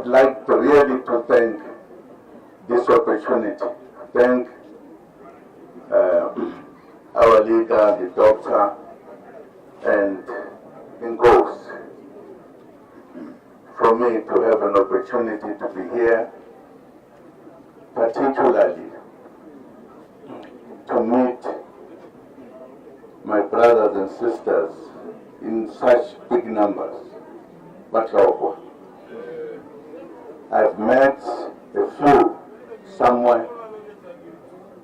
would like to really to thank this opportunity. Thank our leader, the doctor, and Ngos, for me to have an opportunity to be here, particularly to meet my brothers and sisters in such big numbers. Batlokwa. I've met a few somewhere,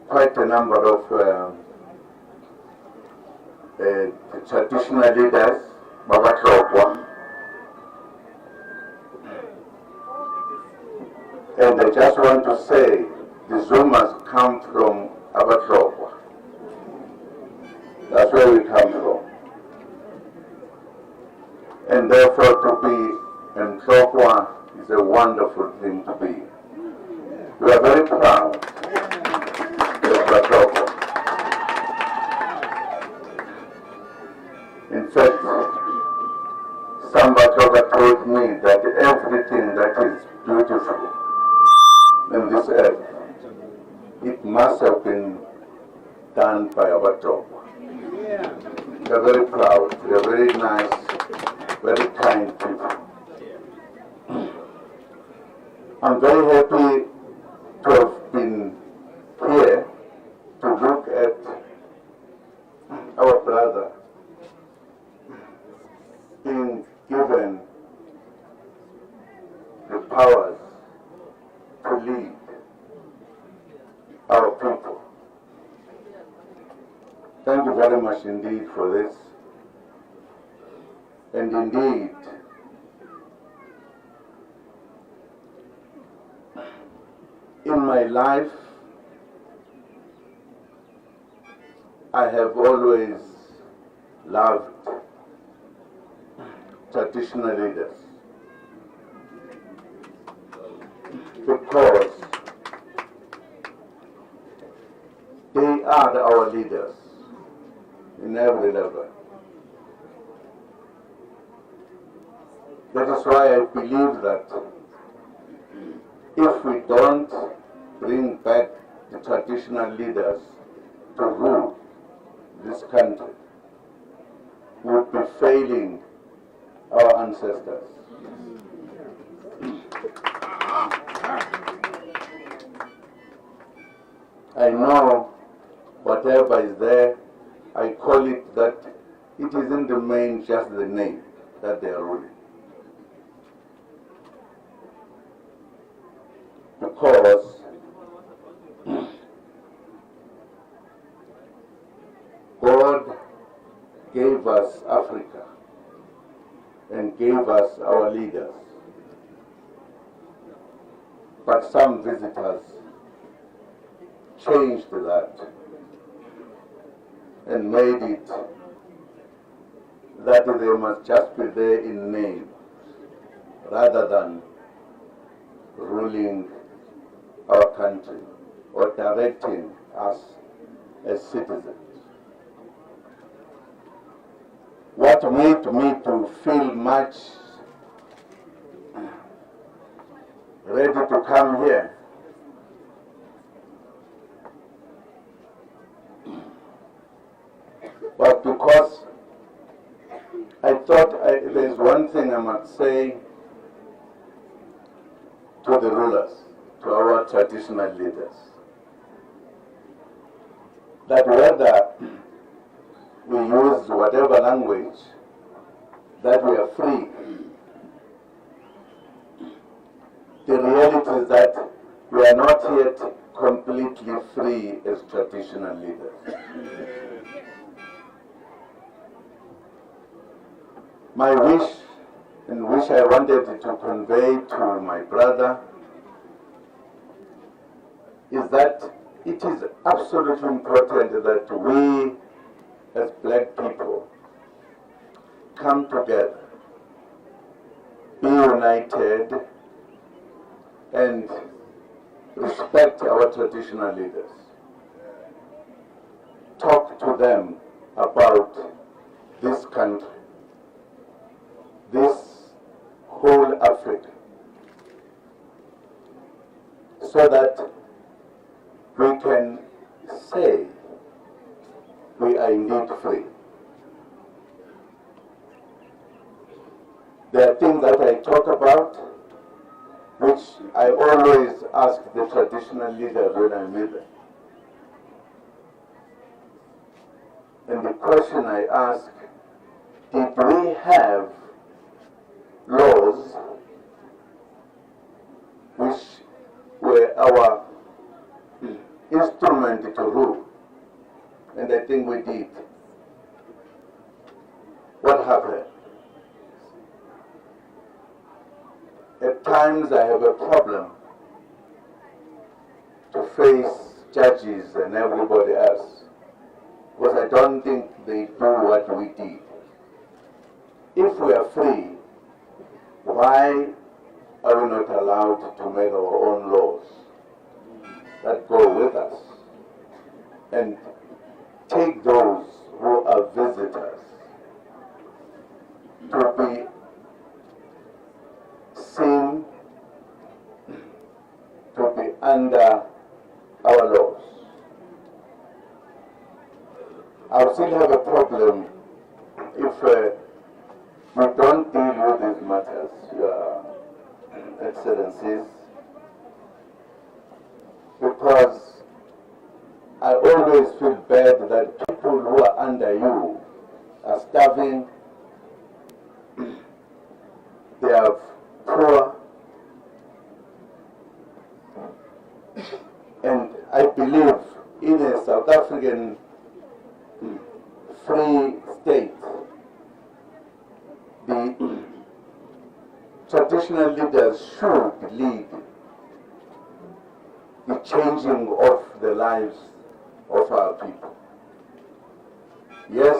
quite a number of traditional leaders, Batlokwa. And I just want to say the Zumas come from Batlokwa. That's where we come from. And therefore to be in Tlokweng is a wonderful thing to be. We are very proud of Batlokwa. In fact, some Batlokwa told me that everything that is beautiful in this earth, it must have been done by our Batlokwa. We are very proud, we are very nice, very kind people. I'm very happy to have been here to look at our brother being given the powers to lead our people. Thank you very much indeed for this. And indeed, in my life, I have always loved traditional leaders because they are our leaders in every level. That is why I believe that if we don't bring back the traditional leaders to rule this country, we would be failing our ancestors. I know whatever is there, I call it that it is in the main just the name that they are ruling. Because God gave us Africa and gave us our leaders. But some visitors changed that and made it that they must just be there in name rather than ruling our country or directing us as citizens. What made me to feel much ready to come here was because I thought there's one thing I must say to the rulers, to our traditional leaders, that whether we use whatever language, that we are free. The reality is that we are not yet completely free as traditional leaders. My wish, and which I wanted to convey to my brother, is that it is absolutely important that we as black people come together, be united, and respect our traditional leaders. Talk to them about this country, this whole Africa, so that we can say we are indeed free. There are things that I talk about, which I always ask the traditional leaders when I'm with them. And the question I ask, did we have laws which were our instrument to rule? And I think we did. What happened? At times I have a problem to face judges and everybody else, because I don't think they do what we did. If we are free, why are we not allowed to make our own laws that go with us and take those who are visitors to be seen to be under our laws? I still have a problem if we don't deal with these matters, Your Excellencies, because I always feel bad that people who are under you are starving, they are poor, and I believe in a South African free state, the traditional leaders should lead the changing of the lives of our people. Yes,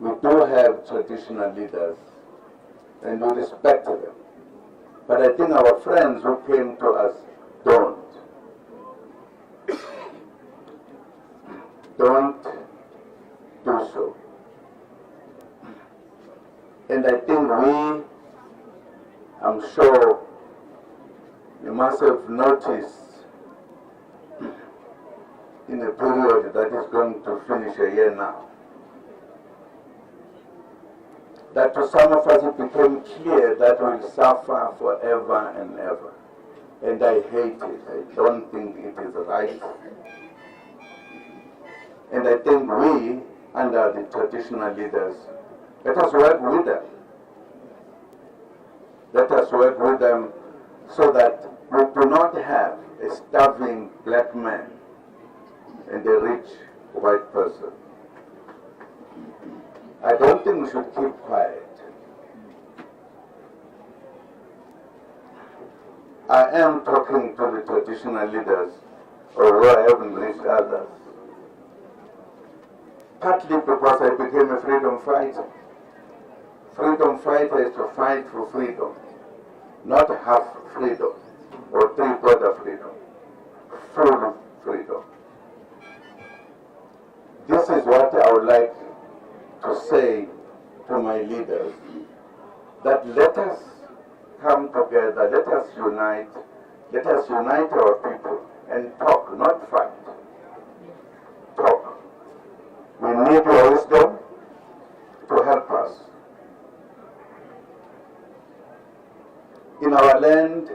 we do have traditional leaders and we respect them, but I think our friends who came to us don't do so. And I think I'm sure you must have noticed in a period that is going to finish a year now, that to some of us it became clear that we'll suffer forever and ever. And I hate it. I don't think it is right. And I think we, under the traditional leaders, let us work with them. Let us work with them so that we do not have a starving black man and a rich white person. I don't think we should keep quiet. I am talking to the traditional leaders, although I haven't reached others, partly because I became a freedom fighter. Freedom fighter is to fight for freedom, not half freedom or three-quarter freedom, full freedom. This is what I would like to say to my leaders, that let us come together, let us unite our people and talk, not fight. Talk. We need your wisdom to help us. In our land,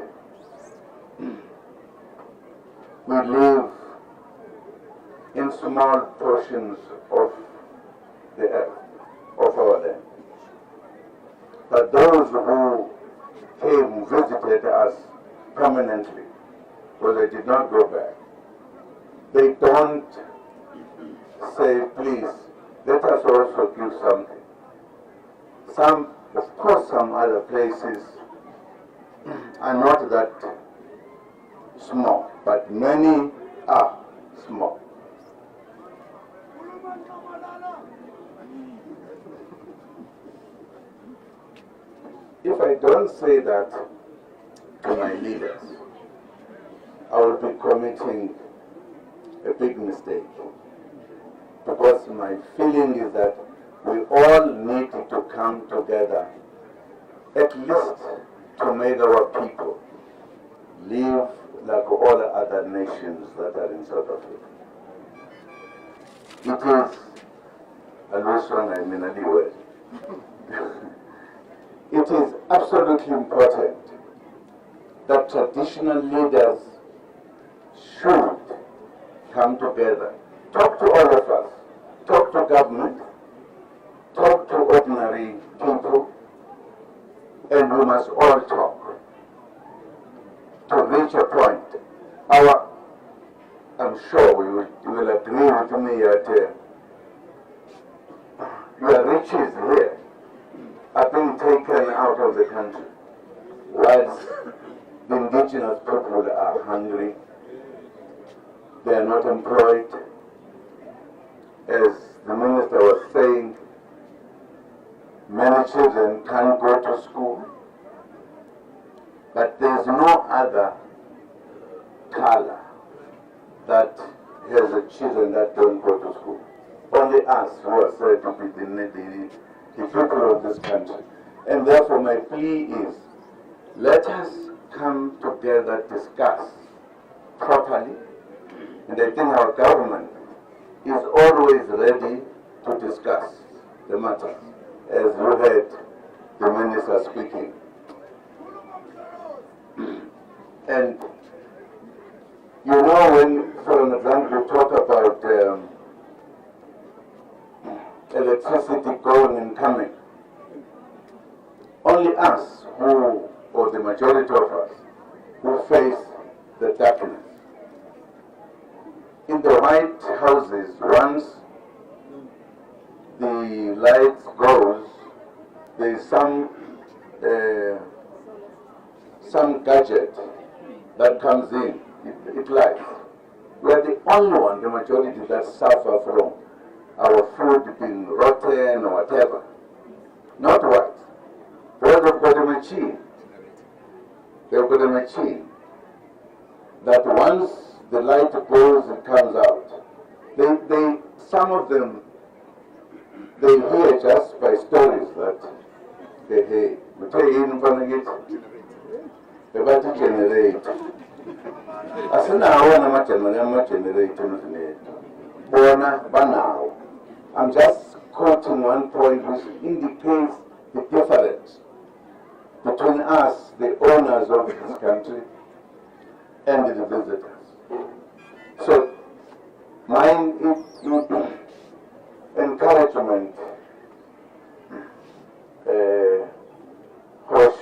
we live in small portions of the earth, of our land. But those who came, visited us permanently, well, they did not go back. They don't say, please, let us also give something. Of course, some other places are not that small, but many are small. If I don't say that to my leaders, I will be committing a big mistake. Because my feeling is that we all need to come together, at least to make our people live nations that are in South Africa. It is, it is absolutely important that traditional leaders should come together, talk to all of us, talk to government, talk to ordinary people, and we must all talk to reach a point. I'm sure you will agree with me that your riches here are being taken out of the country, whilst the indigenous people are hungry, they are not employed. As the minister was saying, many children can't go to school, but there's no other color that has children that don't go to school. Only us who are said to be the people of this country. And therefore my plea is, let us come together, discuss properly, and I think our government is always ready to discuss the matters, as you heard the minister speaking. And you know, when, for example, you talk about electricity going and coming, only us who, or the majority of us, who face the darkness. In the White Houses, once the lights goes, there is some gadget that comes in, it lights. We are the only one, the majority, that suffer from our food being rotten or whatever. Not white. Well, they've got a machine. They've got a machine that once the light goes, it comes out. Some of them, they hear just by stories that they hear. We tell you in front of it, they're about to generate. I said, I'm just quoting one point which indicates the difference between us, the owners of this country, and the visitors. So, my encouragement, Hosh,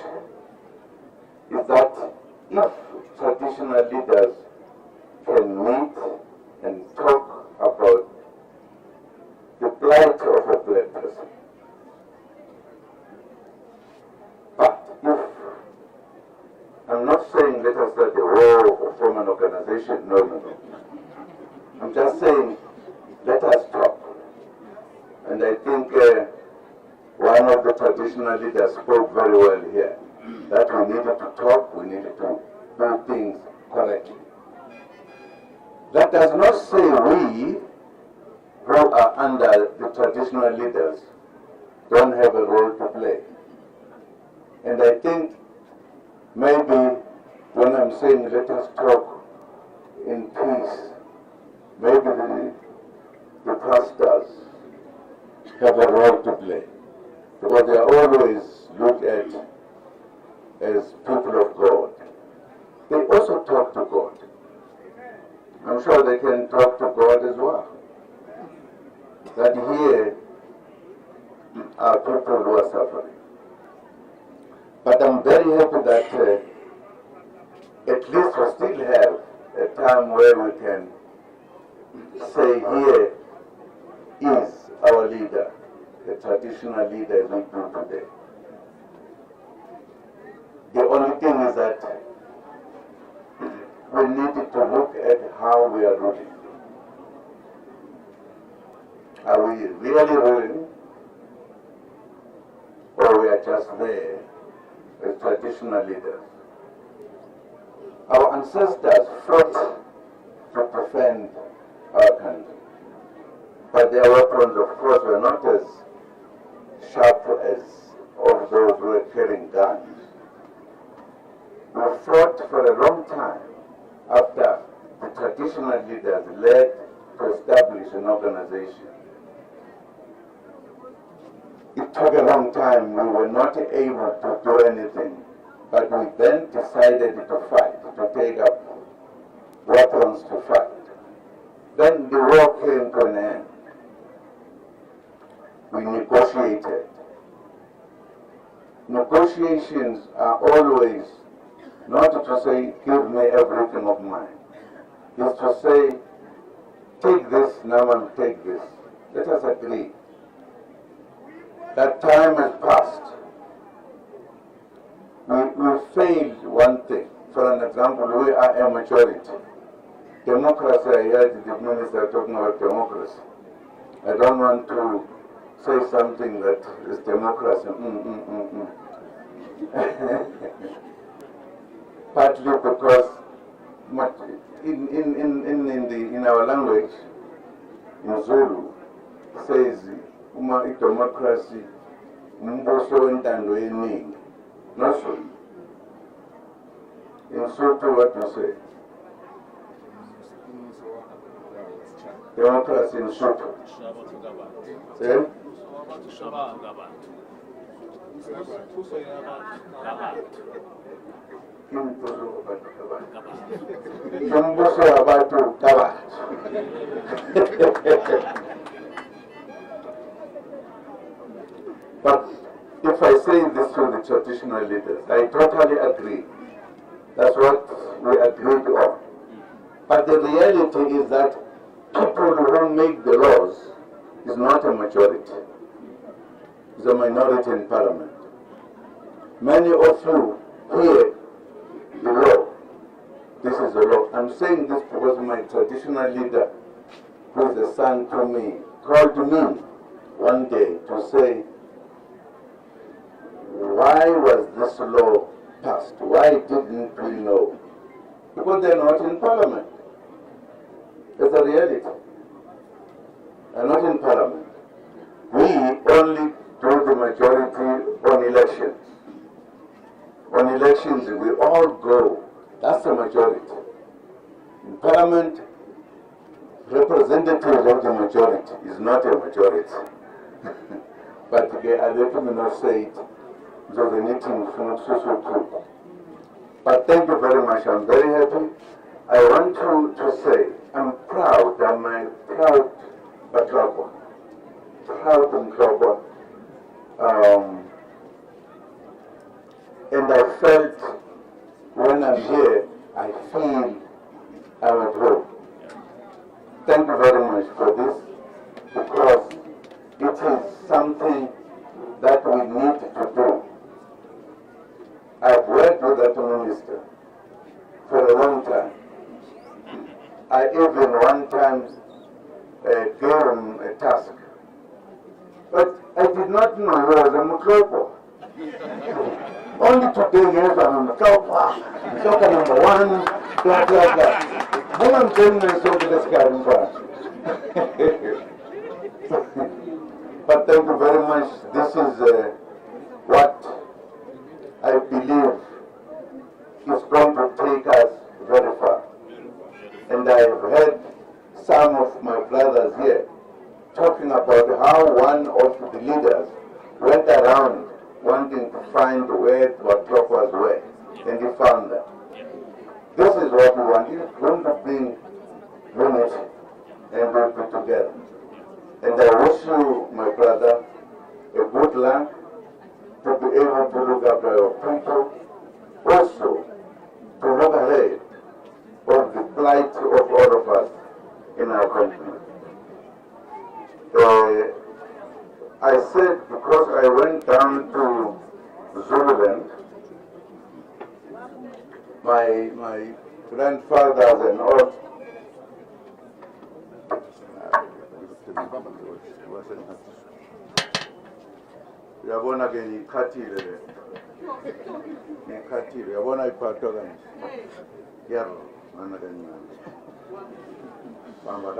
is that if traditional leaders can meet and talk about the plight of a black person, but if, I'm not saying let us start a war or form an organization, no. I'm just saying let us talk. And I think one of the traditional leaders spoke very well here, that we needed to talk, we needed to do things correctly. That does not say we who are under the traditional leaders don't have a role to play. And I think maybe when I'm saying let us talk in peace, maybe the pastors have a role to play, because they are always looked at as people of God. They also talk to God. I'm sure they can talk to God as well. That here are people who are suffering. But I'm very happy that at least we still have a time where we can say here is our leader, the traditional leader as we do today. The only thing is that we need to look at how we are ruling. Are we really ruling, or we are just there as traditional leaders? Our ancestors fought to defend our country, but their weapons, of course, were not as sharp as of those who were carrying guns. We fought for a long time after the traditional leaders led to establish an organization. It took a long time. We were not able to do anything. But we then decided to fight, to take up weapons to fight. Then the war came to an end. We negotiated. Negotiations are always not to say, give me everything of mine. It's to say, take this, now and take this. Let us agree. That time has passed. We failed one thing. For an example, we are a majority. Democracy, I heard the minister talking about democracy. I don't want to say something that is democracy. Partly because in our language, in Zulu, says democracy, umbuso wentando yeningi. Not so. In Soto, what you say? Democracy in Soto. Say? Umbuso wabatu kabantu. But if I say this to the traditional leaders, I totally agree. That's what we agreed on. But the reality is that people who make the laws is not a majority. It's a minority in parliament. Many of you hear the law. This is the law. I'm saying this because my traditional leader, who is a son to me, called me one day to say, why was this law passed? Why didn't we know? Because they're not in parliament. It's a reality. They're not in parliament. We only do the majority on elections. On elections, we all go. That's the majority. In parliament, representatives of the majority is not a majority. But they are letting me not say it. So the meeting is not so true. But thank you very much. I'm very happy. I want to say I'm proud. I'm a proud Batlokwa. Proud uMkhonto. And I felt when I'm here, I feel I'm at home. Thank you very much for this, because it is something that we need to do. I've worked with that minister for a long time. I even one time gave him a task. But I did not know he was uMkhonto. Only today, yes, I'm uMkhonto. Soccer number one, blah, blah, blah. Then I'm telling myself this guy in front. But thank you very much. This is what I believe is going to take us very far. And I have heard some of my brothers here talking about how one of the leaders went around wanting to find where Batlokwas were, and he found them. This is what we want. It's going to bring unity and we'll be together. And I wish you, my brother, a good luck to be able to look after your people, also to look ahead of the plight of all of us in our country. I said, because I went down to Zululand, my grandfather and all, yabona ke ngikhathile yabona iphatho kanje yaro mana kancane bamba